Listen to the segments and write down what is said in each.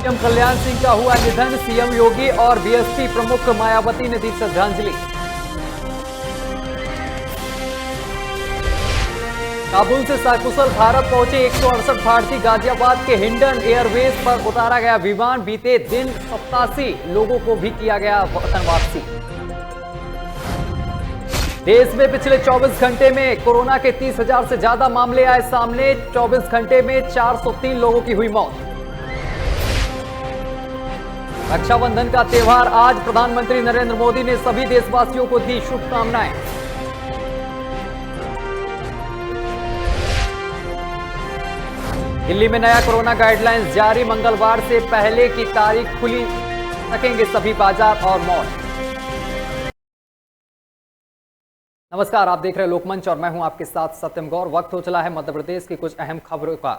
CM Kalyan Singh का हुआ निधन, सीएम योगी और बीएसपी प्रमुख मायावती ने दी श्रद्धांजलि। काबुल से सकुशल भारत पहुंचे 168 भारतीय, गाजियाबाद के हिंडन एयरवेज पर उतारा गया विमान। बीते दिन 87 लोगों को भी किया गया वतन वापसी। देश में पिछले 24 घंटे में कोरोना के 30,000 से ज्यादा मामले आए सामने। 24 घंटे में 403 लोगों की हुई मौत। रक्षाबंधन का त्यौहार आज, प्रधानमंत्री नरेंद्र मोदी ने सभी देशवासियों को दी शुभकामनाएं। दिल्ली में नया कोरोना गाइडलाइंस जारी, मंगलवार से पहले की तारीख खुली सकेंगे सभी बाजार और मॉल। नमस्कार, आप देख रहे हैं लोकमंच और मैं हूं आपके साथ सत्यम गौर। वक्त हो चला है मध्य प्रदेश की कुछ अहम खबरों का।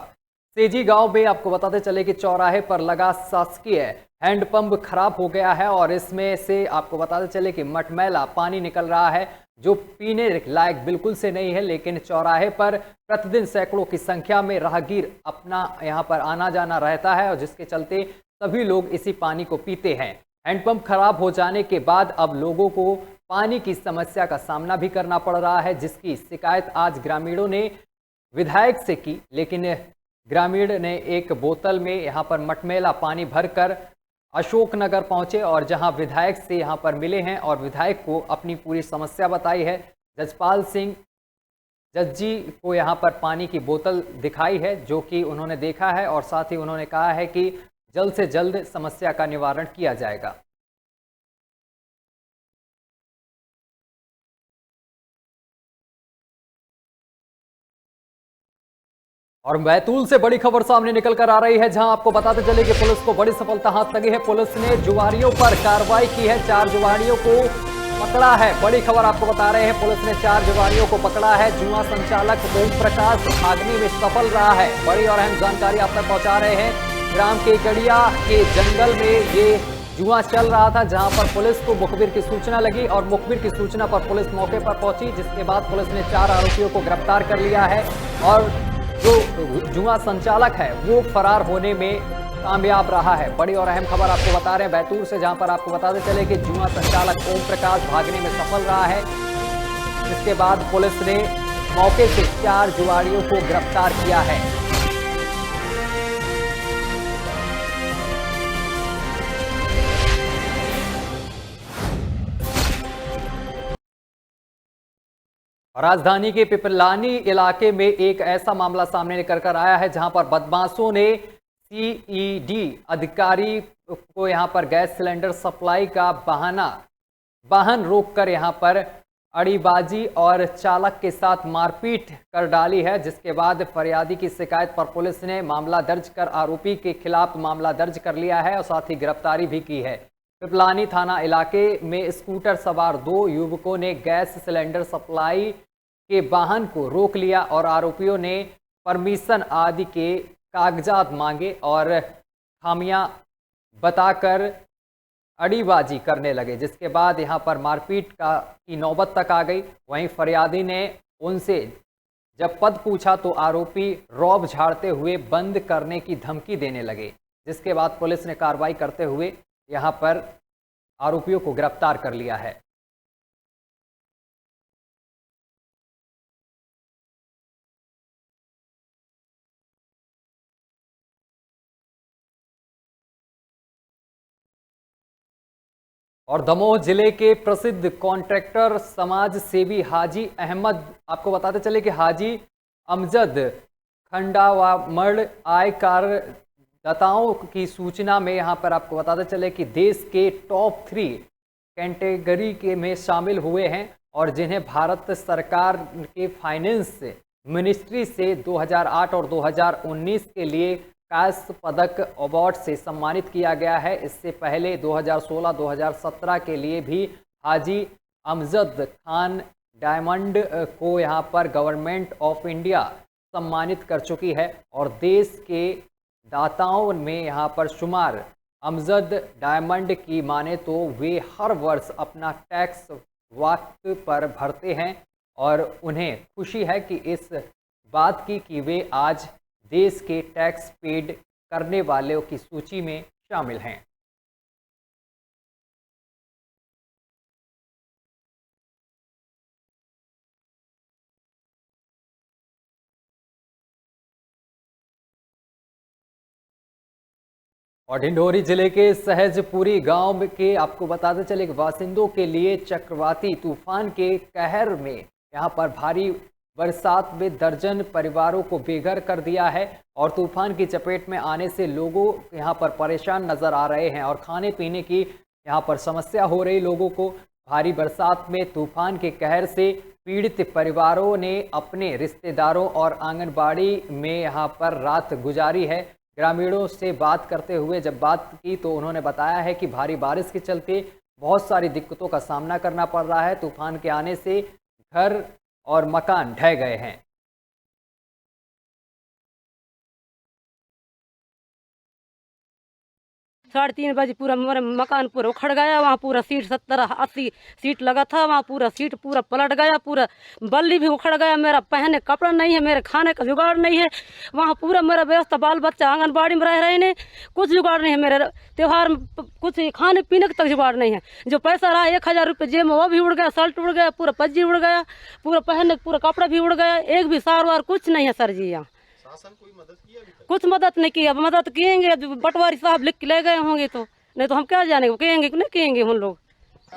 सेजी गांव में आपको बताते चले कि चौराहे पर लगा शासकीय हैंडपंप खराब हो गया है और इसमें से आपको बताते चले कि मटमैला पानी निकल रहा है जो पीने लायक बिल्कुल से नहीं है। लेकिन चौराहे पर प्रतिदिन सैकड़ों की संख्या में राहगीर अपना यहां पर आना जाना रहता है और जिसके चलते सभी लोग इसी पानी को पीते हैं। हैंडपंप खराब हो जाने के बाद अब लोगों को पानी की समस्या का सामना भी करना पड़ रहा है, जिसकी शिकायत आज ग्रामीणों ने विधायक से की। लेकिन ग्रामीण ने एक बोतल में यहां पर मटमैला पानी भरकर अशोकनगर पहुंचे और जहां विधायक से यहां पर मिले हैं और विधायक को अपनी पूरी समस्या बताई है। जजपाल सिंह जज जी को यहां पर पानी की बोतल दिखाई है जो कि उन्होंने देखा है और साथ ही उन्होंने कहा है कि जल्द से जल्द समस्या का निवारण किया जाएगा। और बैतूल से बड़ी खबर सामने निकल कर आ रही है, जहां आपको बताते चले कि पुलिस को बड़ी सफलता हाथ लगी है। पुलिस ने जुआरियों पर कार्रवाई की है, 4 जुआरियों को पकड़ा है। बड़ी खबर आपको बता रहे हैं, पुलिस ने 4 जुआरियों को पकड़ा है। जुआ संचालक ओम प्रकाश भागने में सफल रहा है। बड़ी और अहम जानकारी आप तक पहुंचा रहे हैं। ग्राम केकड़िया के जंगल में ये जुआ चल रहा था, जहां पर पुलिस को मुखबिर की सूचना लगी और मुखबिर की सूचना पर पुलिस मौके पर पहुंची, जिसके बाद पुलिस ने 4 आरोपियों को गिरफ्तार कर लिया है और जो जुआ संचालक है वो फरार होने में कामयाब रहा है। बड़ी और अहम खबर आपको बता रहे हैं बैतूल से, जहां पर आपको बताते चले कि जुआ संचालक ओम प्रकाश भागने में सफल रहा है। इसके बाद पुलिस ने मौके से 4 जुआरियों को गिरफ्तार किया है। राजधानी के पिपलानी इलाके में एक ऐसा मामला सामने निकल कर आया है, जहां पर बदमाशों ने सीईडी अधिकारी को यहां पर गैस सिलेंडर सप्लाई का वाहन रोककर यहां पर अड़ीबाजी और चालक के साथ मारपीट कर डाली है। जिसके बाद फरियादी की शिकायत पर पुलिस ने मामला दर्ज कर आरोपी के खिलाफ मामला दर्ज कर लिया है और साथ ही गिरफ्तारी भी की है। पिपलानी थाना इलाके में स्कूटर सवार 2 युवकों ने गैस सिलेंडर सप्लाई के वाहन को रोक लिया और आरोपियों ने परमिशन आदि के कागजात मांगे और खामियां बताकर अड़ीबाजी करने लगे, जिसके बाद यहां पर मारपीट की नौबत तक आ गई। वहीं फरियादी ने उनसे जब पद पूछा तो आरोपी रौब झाड़ते हुए बंद करने की धमकी देने लगे, जिसके बाद पुलिस ने कार्रवाई करते हुए यहां पर आरोपियों को गिरफ्तार कर लिया है। और दमोह जिले के प्रसिद्ध कॉन्ट्रैक्टर समाज सेवी हाजी अहमद, आपको बताते चले कि हाजी अमजद खंडावामड़ आयकर दाताओं की सूचना में यहां पर आपको बताते चले कि देश के टॉप 3 कैटेगरी के में शामिल हुए हैं और जिन्हें भारत सरकार के फाइनेंस मिनिस्ट्री से 2008 और 2019 के लिए कांस पदक अवार्ड से सम्मानित किया गया है। इससे पहले 2016-2017 के लिए भी हाजी अमजद खान डायमंड को यहां पर गवर्नमेंट ऑफ इंडिया सम्मानित कर चुकी है और देश के दाताओं में यहां पर शुमार अमजद डायमंड की माने तो वे हर वर्ष अपना टैक्स वक्त पर भरते हैं और उन्हें खुशी है कि इस बात की कि वे आज देश के टैक्स पेड करने वालों की सूची में शामिल हैं। और ढिंढोरी जिले के सहजपुरी गांव के आपको बताते चले कि बासिंदों के लिए चक्रवाती तूफान के कहर में यहां पर भारी बरसात में दर्जन परिवारों को बेघर कर दिया है और तूफान की चपेट में आने से लोगों यहां पर परेशान नजर आ रहे हैं और खाने पीने की यहां पर समस्या हो रही लोगों को। भारी बरसात में तूफान के कहर से पीड़ित परिवारों ने अपने रिश्तेदारों और आंगनबाड़ी में यहां पर रात गुजारी है। ग्रामीणों से बात करते हुए जब बात की तो उन्होंने बताया है कि भारी बारिश के चलते बहुत सारी दिक्कतों का सामना करना पड़ रहा है। तूफान के आने से घर और मकान ढह गए हैं। 3:30 बजे पूरा मेरा मकान पूरा उखड़ गया। वहाँ पूरा सीट 70-80 सीट लगा था, वहाँ पूरा सीट पूरा पलट गया, पूरा बल्ली भी उखड़ गया। मेरा पहने कपड़ा नहीं है, मेरे खाने का जुगाड़ नहीं है। वहाँ पूरा मेरा व्यवस्था, बाल बच्चा आंगनबाड़ी में रह रहे ने, कुछ जुगाड़ नहीं है। मेरे त्यौहार में कुछ खाने पीने का तक जुगाड़ नहीं है। जो पैसा रहा 1000 रुपये जेब में वो भी उड़ गया, शर्ट उड़ गया, पूरा पज्जी उड़ गया, पूरा पहनने पूरा कपड़ा भी उड़ गया। एक भी सार वार कुछ नहीं है सर जी। यहाँ कोई मदद किया अभी तक? कुछ मदद नहीं की। अब मदद किएंगे, पटवारी साहब लिख के ले गए होंगे तो, नहीं तो हम क्या जाने, कहेंगे कि नहीं कहेंगे हम लोग।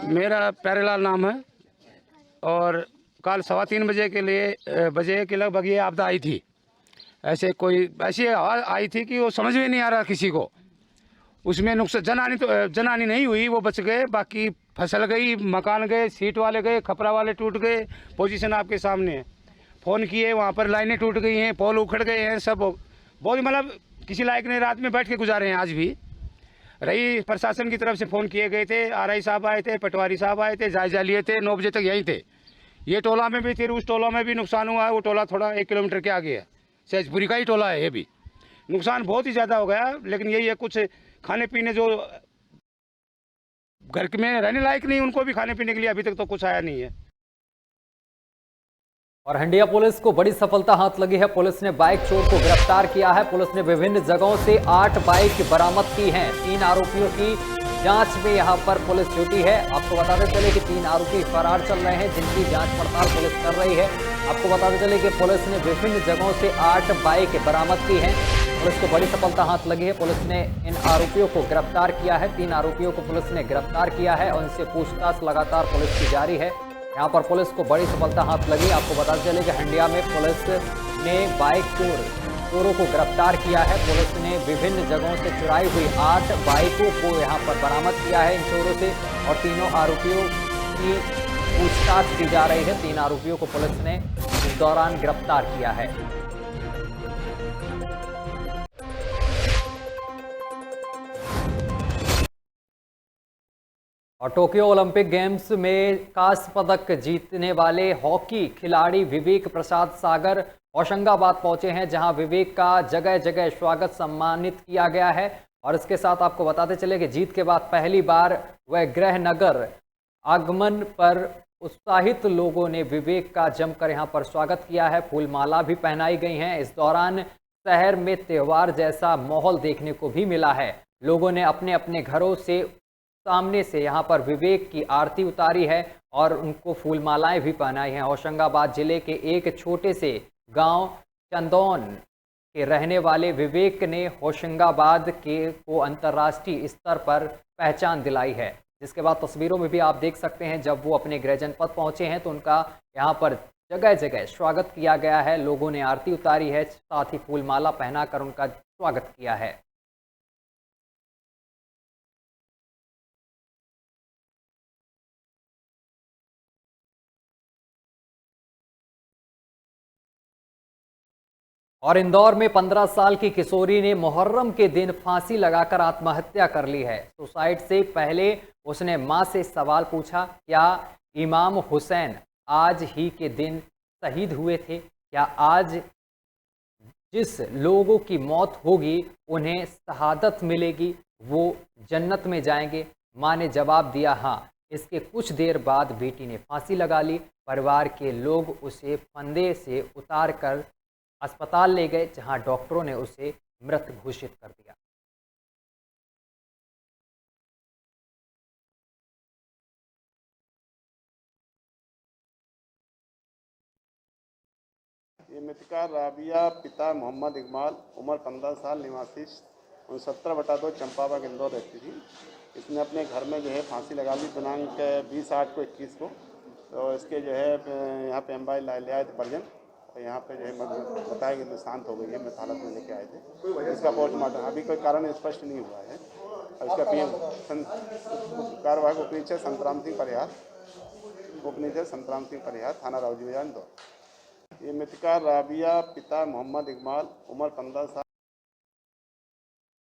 मेरा प्यारेलाल नाम है और कल 3:15 बजे के लगभग ये आपदा आई थी। ऐसी आवाज़ आई थी कि वो समझ में नहीं आ रहा किसी को। उसमें नुकसान जनहानि नहीं हुई, वो बच गए। बाकी फसल गई, मकान गए, सीट वाले गए, खपरा वाले टूट गए। पोजीशन आपके सामने है। फ़ोन किए, वहाँ पर लाइनें टूट गई हैं, पोल उखड़ गए हैं, सब बहुत मतलब किसी लायक ने रात में बैठ के गुजारे हैं। आज भी रही प्रशासन की तरफ से फ़ोन किए गए थे, आरआई साहब आए थे, पटवारी साहब आए थे, जायजा लिए थे। 9 बजे तक यहीं थे। ये टोला में भी, फिर उस टोला में भी नुकसान हुआ है। वो टोला थोड़ा 1 किलोमीटर के आगे है, सहजपुरी का ही टोला है। ये भी नुकसान बहुत ही ज़्यादा हो गया। लेकिन यही है, कुछ खाने पीने जो घर में रहने लायक नहीं, उनको भी खाने पीने के लिए अभी तक तो कुछ आया नहीं है। और हंडिया पुलिस को बड़ी सफलता हाथ लगी है। पुलिस ने बाइक चोर को गिरफ्तार किया है। पुलिस ने विभिन्न जगहों से 8 बाइक बरामद की हैं। 3 आरोपियों की जांच में यहां पर पुलिस जुटी है। आपको बताते चले कि 3 आरोपी फरार चल रहे हैं, जिनकी जांच पड़ताल पुलिस कर रही है। आपको बताते चले कि पुलिस ने विभिन्न जगहों से 8 बाइक बरामद की हैं। पुलिस को बड़ी सफलता हाथ लगी है। पुलिस ने इन आरोपियों को गिरफ्तार किया है। 3 आरोपियों को पुलिस ने गिरफ्तार किया है और उनसे पूछताछ लगातार पुलिस की जारी है। यहाँ पर पुलिस को बड़ी सफलता हाथ लगी। आपको बता चले कि हंडिया में पुलिस ने बाइक चोरों को गिरफ्तार किया है। पुलिस ने विभिन्न जगहों से चुराई हुई 8 बाइकों को यहाँ पर बरामद किया है इन चोरों से और तीनों आरोपियों की पूछताछ की जा रही है। 3 आरोपियों को पुलिस ने इस दौरान गिरफ्तार किया है। और टोक्यो ओलंपिक गेम्स में कांस्य पदक जीतने वाले हॉकी खिलाड़ी विवेक प्रसाद सागर होशंगाबाद पहुंचे हैं, जहां विवेक का जगह जगह स्वागत सम्मानित किया गया है। और इसके साथ आपको बताते चले कि जीत के बाद पहली बार वह गृह नगर आगमन पर उत्साहित लोगों ने विवेक का जमकर यहां पर स्वागत किया है। फूलमाला भी पहनाई गई हैं। इस दौरान शहर में त्योहार जैसा माहौल देखने को भी मिला है। लोगों ने अपने अपने घरों से सामने से यहाँ पर विवेक की आरती उतारी है और उनको फूलमालाएं भी पहनाई हैं। होशंगाबाद जिले के एक छोटे से गांव चंदौन के रहने वाले विवेक ने होशंगाबाद को अंतर्राष्ट्रीय स्तर पर पहचान दिलाई है। जिसके बाद तस्वीरों में भी आप देख सकते हैं, जब वो अपने गृह जनपद पहुंचे हैं तो उनका यहाँ पर जगह जगह स्वागत किया गया है। लोगों ने आरती उतारी है, साथ ही फूलमाला पहनाकर उनका स्वागत किया है। और इंदौर में 15 साल की किशोरी ने मुहर्रम के दिन फांसी लगाकर आत्महत्या कर ली है। सुसाइड से पहले उसने मां से सवाल पूछा, क्या इमाम हुसैन आज ही के दिन शहीद हुए थे? क्या आज जिस लोगों की मौत होगी उन्हें शहादत मिलेगी, वो जन्नत में जाएंगे? मां ने जवाब दिया, हाँ। इसके कुछ देर बाद बेटी ने फांसी लगा ली। परिवार के लोग उसे फंदे से उतार कर अस्पताल ले गए, जहां डॉक्टरों ने उसे मृत घोषित कर दिया। ये मृतका राबिया पिता मोहम्मद इकबाल उम्र 15 साल निवासी 69/2 चंपाबाग इंदौर रहती थी। इसने अपने घर में जो है फांसी लगा ली दिनांक 20/8/21 को। तो इसके जो है यहाँ पे एम्बाई लाया थे परिजन और यहाँ पे जो है बताया कि शांत हो गई है, मृत हालत में लेके आए थे। इसका पोस्टमार्टम अभी कोई कारण स्पष्ट नहीं हुआ है। और इसका कार्यवाहक उपनिरीक्षक संतराम सिंह परिहार थाना राउजीबाजार इंदौर। ये मृतका राबिया पिता मोहम्मद इकबाल उम्र 15 साल।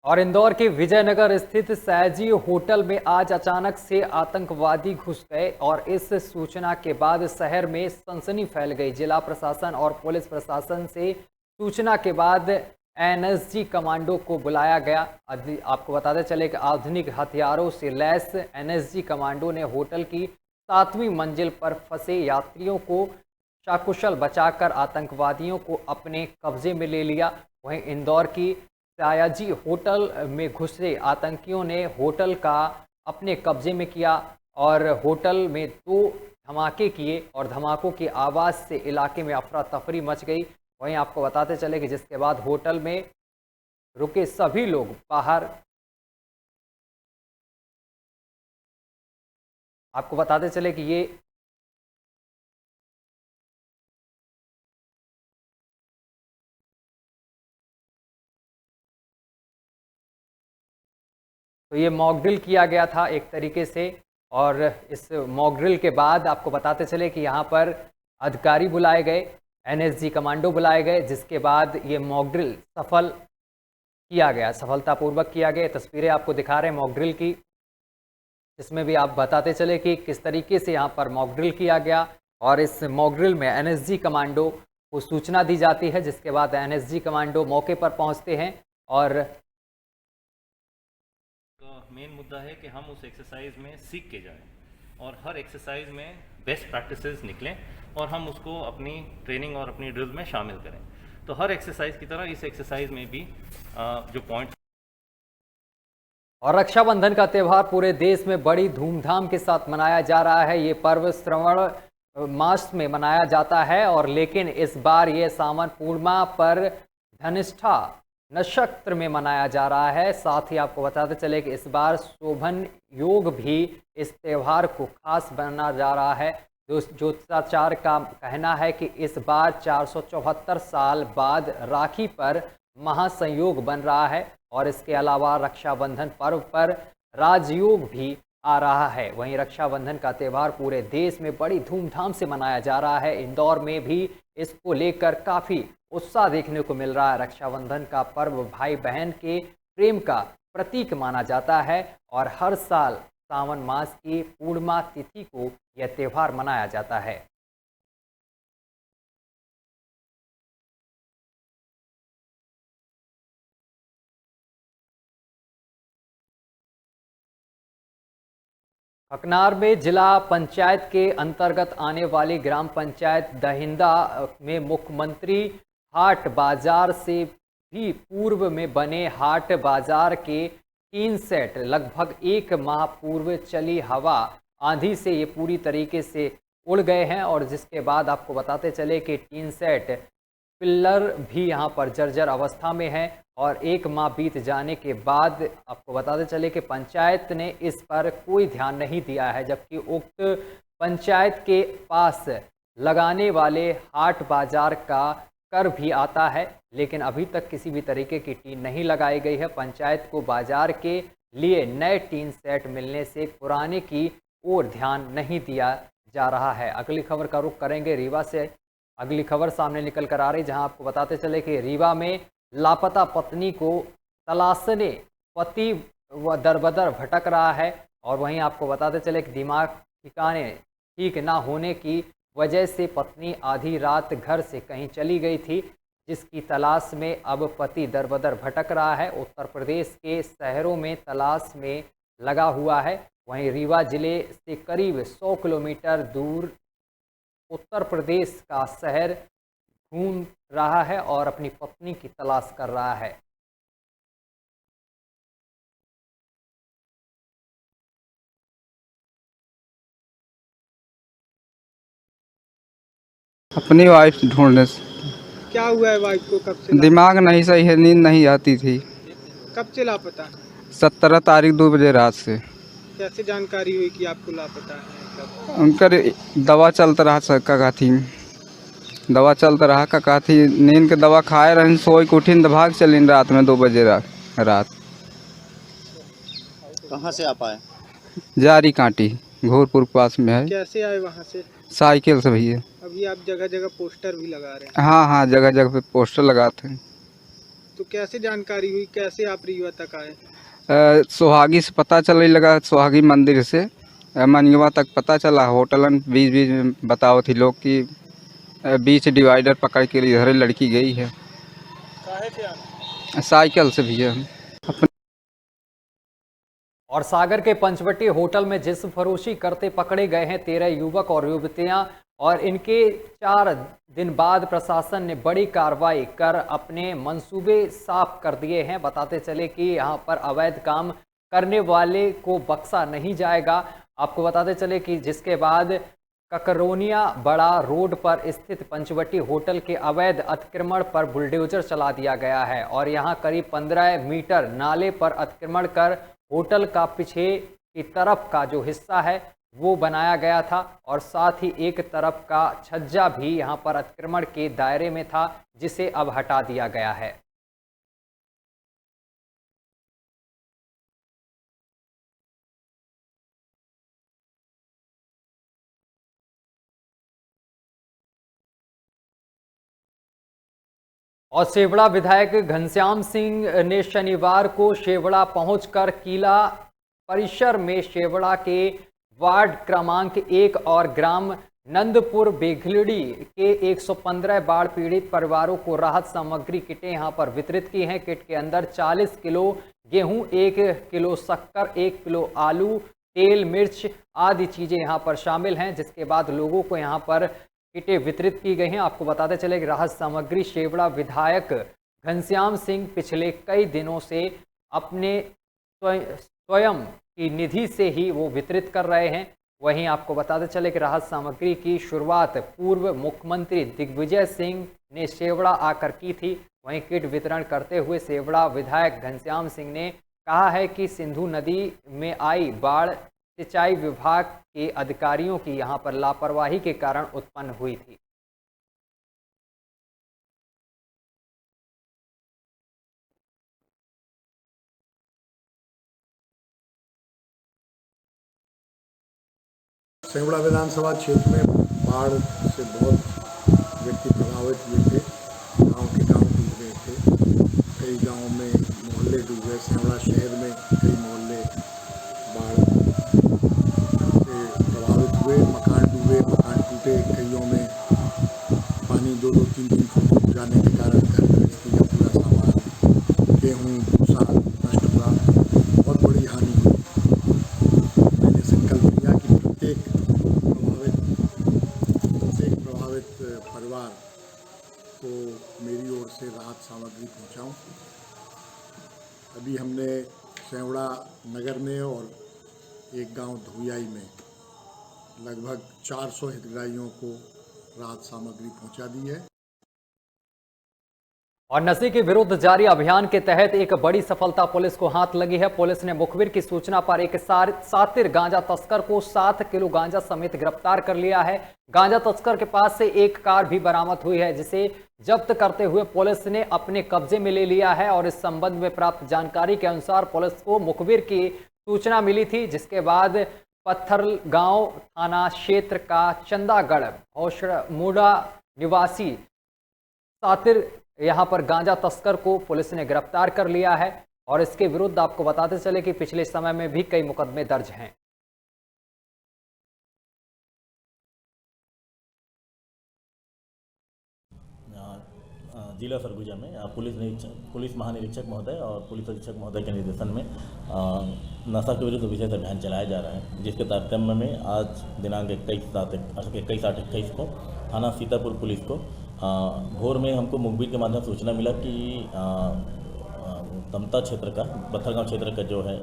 और इंदौर के विजयनगर स्थित सयाजी होटल में आज अचानक से आतंकवादी घुस गए और इस सूचना के बाद शहर में सनसनी फैल गई। जिला प्रशासन और पुलिस प्रशासन से सूचना के बाद एनएसजी कमांडो को बुलाया गया। आपको बताते चले कि आधुनिक हथियारों से लैस एनएसजी कमांडो ने होटल की 7वीं मंजिल पर फंसे यात्रियों को सकुशल बचाकर आतंकवादियों को अपने कब्जे में ले लिया। वहीं इंदौर की सयाजी होटल में घुसे आतंकियों ने होटल का अपने कब्जे में किया और होटल में 2 धमाके किए और धमाकों की आवाज़ से इलाके में अफरा तफरी मच गई। वहीं आपको बताते चले कि जिसके बाद होटल में रुके सभी लोग बाहर, आपको बताते चले कि ये तो ये मॉक ड्रिल किया गया था एक तरीके से। और इस मॉक ड्रिल के बाद आपको बताते चले कि यहाँ पर अधिकारी बुलाए गए, एनएसजी कमांडो बुलाए गए, जिसके बाद ये मॉक ड्रिल सफल किया गया, सफलतापूर्वक किया गया। तस्वीरें आपको दिखा रहे हैं मॉक ड्रिल की, जिसमें भी आप बताते चले कि किस तरीके से यहाँ पर मॉक ड्रिल किया गया। और इस मॉक ड्रिल में एनएसजी कमांडो को सूचना दी जाती है, जिसके बाद एनएसजी कमांडो मौके पर पहुँचते हैं। और मेन मुद्दा है कि हम उस एक्सरसाइज में सीख के जाएं और हर एक्सरसाइज में बेस्ट प्रैक्टिसेस निकलें और हम उसको अपनी ट्रेनिंग और अपनी ड्रिल में शामिल करें। तो हर एक्सरसाइज की तरह इस एक्सरसाइज में भी जो पॉइंट। और रक्षाबंधन का त्यौहार पूरे देश में बड़ी धूमधाम के साथ मनाया जा रहा है। ये पर्व श्रावण मास में मनाया जाता है और लेकिन इस बार ये सावन पूर्णिमा पर धनिष्ठा नक्षत्र में मनाया जा रहा है। साथ ही आपको बताते चले कि इस बार शोभन योग भी इस त्यौहार को खास बना जा रहा है। ज्योतिषाचार्य का कहना है कि इस बार 474 साल बाद राखी पर महासंयोग बन रहा है और इसके अलावा रक्षाबंधन पर्व पर राजयोग भी आ रहा है। वहीं रक्षाबंधन का त्यौहार पूरे देश में बड़ी धूमधाम से मनाया जा रहा है। इंदौर में भी इसको लेकर काफ़ी उत्साह देखने को मिल रहा है। रक्षाबंधन का पर्व भाई बहन के प्रेम का प्रतीक माना जाता है और हर साल सावन मास की पूर्णिमा तिथि को यह त्यौहार मनाया जाता है। हकनार में जिला पंचायत के अंतर्गत आने वाली ग्राम पंचायत दहिंदा में मुख्यमंत्री हाट बाजार से भी पूर्व में बने हाट बाजार के 3 सेट लगभग 1 माह पूर्व चली हवा आंधी से ये पूरी तरीके से उड़ गए हैं। और जिसके बाद आपको बताते चले कि 3 सेट पिल्लर भी यहाँ पर जर्जर अवस्था में है और 1 माह बीत जाने के बाद आपको बताते चले कि पंचायत ने इस पर कोई ध्यान नहीं दिया है, जबकि उक्त पंचायत के पास लगाने वाले हाट बाजार का कर भी आता है, लेकिन अभी तक किसी भी तरीके की टीन नहीं लगाई गई है। पंचायत को बाजार के लिए नए टीन सेट मिलने से पुराने की ओर ध्यान नहीं दिया जा रहा है। अगली खबर का रुख करेंगे रीवा से। अगली खबर सामने निकल कर आ रही, जहां आपको बताते चले कि रीवा में लापता पत्नी को तलाशने पति व दरबदर भटक रहा है। और वहीं आपको बताते चले कि दिमाग ठिकाने ठीक ना होने की वजह से पत्नी आधी रात घर से कहीं चली गई थी, जिसकी तलाश में अब पति दरबदर भटक रहा है। उत्तर प्रदेश के शहरों में तलाश में लगा हुआ है। वहीं रीवा जिले से करीब 100 किलोमीटर दूर उत्तर प्रदेश का शहर घूम रहा है और अपनी पत्नी की तलाश कर रहा है। अपनी वाइफ ढूंढने से क्या हुआ है वाइफ को? कब से दिमाग नहीं सही है, नींद नहीं आती थी। कब से लापता? 17 तारीख 2 बजे रात से। कैसे जानकारी हुई कि आपको लापता है? कब? उनकर दवा चलता रहा काका थी, दवा चलता रहा काका थी, नींद के दवा खाए रही, सोई के उठीन भाग चलिन रात में 2 बजे रात। कहाँ से आप आए? जारी कांटी घोरपुर के पास में है। कैसे आए वहाँ से? साइकिल से भैया। अभी आप जगह जगह पोस्टर भी लगा रहे हैं। हाँ हाँ, जगह जगह पे पोस्टर लगाते हैं। तो कैसे जानकारी हुई, कैसे आप रीवा तक आए? सोहागी से पता चलने लगा, सोहागी मंदिर से मनियवा तक पता चला। होटलन बीच बीच में बताओ थी लोग कि बीच डिवाइडर पकड़ के इधर लड़की गई है। काहे से आए? साइकिल से भैया। और सागर के पंचवटी होटल में जिस्म फरोशी करते पकड़े गए हैं 13 युवक और युवतियां, और इनके 4 दिन बाद प्रशासन ने बड़ी कार्रवाई कर अपने मंसूबे साफ कर दिए हैं। बताते चले कि यहां पर अवैध काम करने वाले को बख्शा नहीं जाएगा। आपको बताते चले कि जिसके बाद ककरोनिया बड़ा रोड पर स्थित पंचवटी होटल के अवैध अतिक्रमण पर बुलडोजर चला दिया गया है, और यहां करीब 15 मीटर नाले पर अतिक्रमण कर होटल का पीछे की तरफ का जो हिस्सा है वो बनाया गया था, और साथ ही एक तरफ का छज्जा भी यहां पर अतिक्रमण के दायरे में था, जिसे अब हटा दिया गया है। और शेवड़ा विधायक घनश्याम सिंह ने शनिवार को शेवड़ा पहुंचकर किला परिसर में शेवड़ा के वार्ड क्रमांक 1 और ग्राम नंदपुर बेघलड़ी के 115 बाढ़ पीड़ित परिवारों को राहत सामग्री किटें यहां पर वितरित की हैं। किट के अंदर 40 किलो गेहूं, 1 किलो शक्कर, 1 किलो आलू, तेल, मिर्च आदि चीज़ें यहां पर शामिल हैं, जिसके बाद लोगों को यहां पर किटें वितरित की गई हैं। आपको बताते चले कि राहत सामग्री शेवड़ा विधायक घनश्याम सिंह पिछले कई दिनों से अपने स्वयं की निधि से ही वो वितरित कर रहे हैं। वहीं आपको बताते चले कि राहत सामग्री की शुरुआत पूर्व मुख्यमंत्री दिग्विजय सिंह ने शेवड़ा आकर की थी। वहीं किट वितरण करते हुए शेवड़ा विधायक घनश्याम सिंह ने कहा है कि सिंधु नदी में आई बाढ़ सिंचाई विभाग के अधिकारियों की यहां पर लापरवाही के कारण उत्पन्न हुई थी। शेवड़ा विधानसभा क्षेत्र में बाढ़ से बहुत व्यक्ति प्रभावित हुए थे। गांव के गांव डूब गए थे, कई गांवों में मोहल्ले डूब गए। शेवड़ा शहर में कई मोहल्ले बाढ़ से प्रभावित हुए, मकान डूबे, मकान टूटे, कईयों में पानी 2-2, 3-3 फुट डूब जाने के कारण घर गृहस्थी का पूरा सामान, गेहूँ, भूसा नष्ट हुआ, बहुत बड़ी हानि हुई। मैंने संकल्प लिया कि प्रत्येक परिवार को मेरी ओर से राहत सामग्री पहुंचाऊं। अभी हमने शेवड़ा नगर में और एक गांव धुयाई में लगभग 400 हितग्राहियों को राहत सामग्री पहुंचा दी है। और नशे के विरुद्ध जारी अभियान के तहत एक बड़ी सफलता पुलिस को हाथ लगी है। पुलिस ने मुखबिर की सूचना पर एक सातिर गांजा तस्कर को 7 किलो गांजा समेत गिरफ्तार कर लिया है। गांजा तस्कर के पास से एक कार भी बरामद हुई है, जिसे जब्त करते हुए पुलिस ने अपने कब्जे में ले लिया है। और इस संबंध में प्राप्त जानकारी के अनुसार पुलिस को मुखबिर की सूचना मिली थी, जिसके बाद पत्थरगांव थाना क्षेत्र का चंदागढ़ भौशमुड़ा निवासी सातिर यहां पर गांजा तस्कर को पुलिस ने गिरफ्तार कर लिया है। और इसके विरुद्ध आपको बताते चले कि पिछले समय में भी कई मुकदमे दर्ज हैं। जिला सरगुजा में पुलिस महानिरीक्षक महोदय और पुलिस अधीक्षक महोदय के निर्देशन में नशा के विरुद्ध विशेष अभियान चलाया जा रहा है, जिसके तारतम्य में आज दिनांक 21/7/21 को थाना सीतापुर पुलिस को भोर में हमको मुखबिर के माध्यम से सूचना मिला कि दमता क्षेत्र का पत्थरगांव क्षेत्र का जो है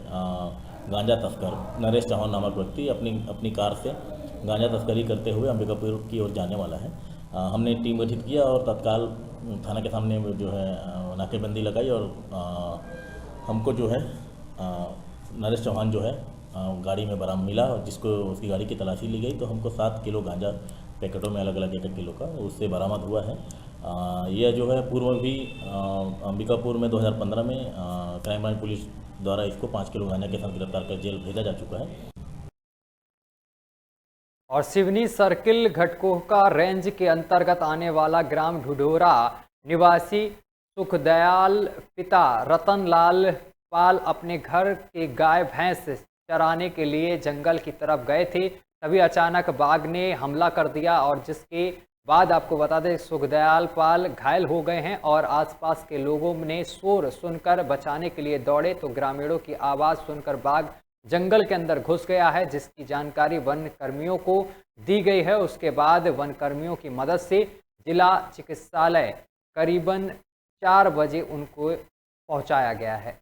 गांजा तस्कर नरेश चौहान नामक व्यक्ति अपनी कार से गांजा तस्करी करते हुए अंबिकापुर की ओर जाने वाला है। हमने टीम गठित किया और तत्काल थाना के सामने जो है नाकेबंदी लगाई और हमको जो है नरेश चौहान जो है गाड़ी में बरामद मिला, जिसको उसकी गाड़ी की तलाशी ली गई तो हमको 7 किलो गांजा पैकेटों में अलग अलग 1-1 किलो का उससे बरामद हुआ है। यह जो है पूर्व भी अंबिकापुर में 2015 में क्राइम ब्रांच पुलिस द्वारा इसको 5 किलो गांजा के साथ गिरफ्तार कर जेल भेजा जा चुका है। और सिवनी सर्किल घटकोहका रेंज के अंतर्गत आने वाला ग्राम ढुढोरा निवासी सुखदयाल पिता रतनलाल पाल अपने घर के गाय भैंस चराने के लिए जंगल की तरफ गए थे, तभी अचानक बाघ ने हमला कर दिया और जिसके बाद आपको बता दें सुखदयाल पाल घायल हो गए हैं और आसपास के लोगों ने शोर सुनकर बचाने के लिए दौड़े तो ग्रामीणों की आवाज़ सुनकर बाघ जंगल के अंदर घुस गया है, जिसकी जानकारी वन कर्मियों को दी गई है। उसके बाद वन कर्मियों की मदद से जिला चिकित्सालय करीबन 4 बजे उनको पहुंचाया गया है।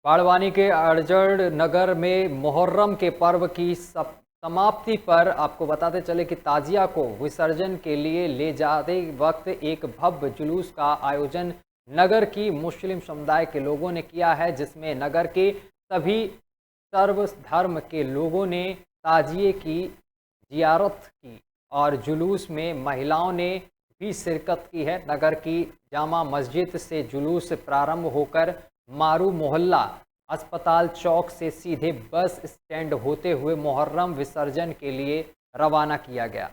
बाड़वानी के अड़जड़ नगर में मुहर्रम के पर्व की समाप्ति पर आपको बताते चले कि ताजिया को विसर्जन के लिए ले जाते वक्त एक भव्य जुलूस का आयोजन नगर की मुस्लिम समुदाय के लोगों ने किया है, जिसमें नगर के सभी सर्व धर्म के लोगों ने ताजिए की जियारत की और जुलूस में महिलाओं ने भी शिरकत की है। नगर की जामा मस्जिद से जुलूस प्रारंभ होकर मारू मोहल्ला अस्पताल चौक से सीधे बस स्टैंड होते हुए मुहर्रम विसर्जन के लिए रवाना किया गया।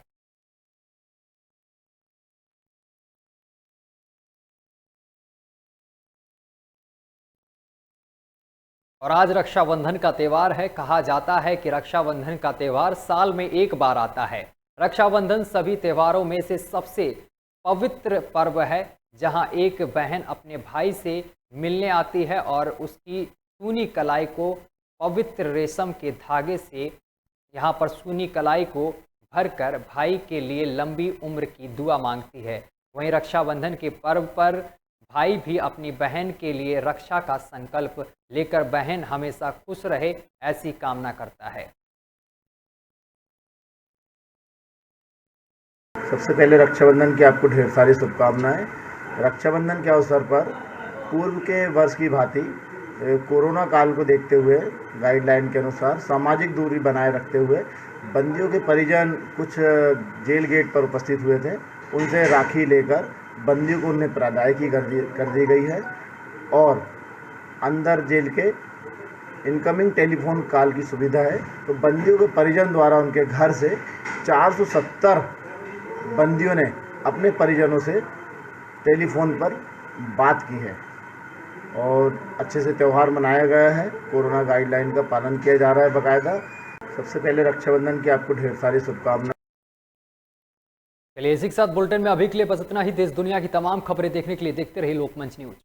और आज रक्षाबंधन का त्यौहार है। कहा जाता है कि रक्षाबंधन का त्यौहार साल में एक बार आता है। रक्षाबंधन सभी त्योहारों में से सबसे पवित्र पर्व है, जहां एक बहन अपने भाई से मिलने आती है और उसकी सूनी कलाई को पवित्र रेशम के धागे से यहाँ पर सूनी कलाई को भरकर भाई के लिए लंबी उम्र की दुआ मांगती है। वहीं रक्षाबंधन के पर्व पर भाई भी अपनी बहन के लिए रक्षा का संकल्प लेकर बहन हमेशा खुश रहे ऐसी कामना करता है। सबसे पहले रक्षाबंधन की आपको ढेर सारी शुभकामनाएं। रक्षाबंधन के अवसर पर पूर्व के वर्ष की भांति कोरोना काल को देखते हुए गाइडलाइन के अनुसार सामाजिक दूरी बनाए रखते हुए बंदियों के परिजन कुछ जेल गेट पर उपस्थित हुए थे, उनसे राखी लेकर बंदियों को उन्हें प्रदायगी कर दी गई है और अंदर जेल के इनकमिंग टेलीफोन कॉल की सुविधा है। तो बंदियों के परिजन द्वारा उनके घर से 470 बंदियों ने अपने परिजनों से टेलीफोन पर बात की है और अच्छे से त्यौहार मनाया गया है। कोरोना गाइडलाइन का पालन किया जा रहा है बाकायदा। सबसे पहले रक्षाबंधन की आपको ढेर सारी शुभकामनाएं। चलिए इसी के साथ बुलेटिन में अभी के लिए बस इतना ही। देश दुनिया की तमाम खबरें देखने के लिए देखते रहिए लोकमंच न्यूज।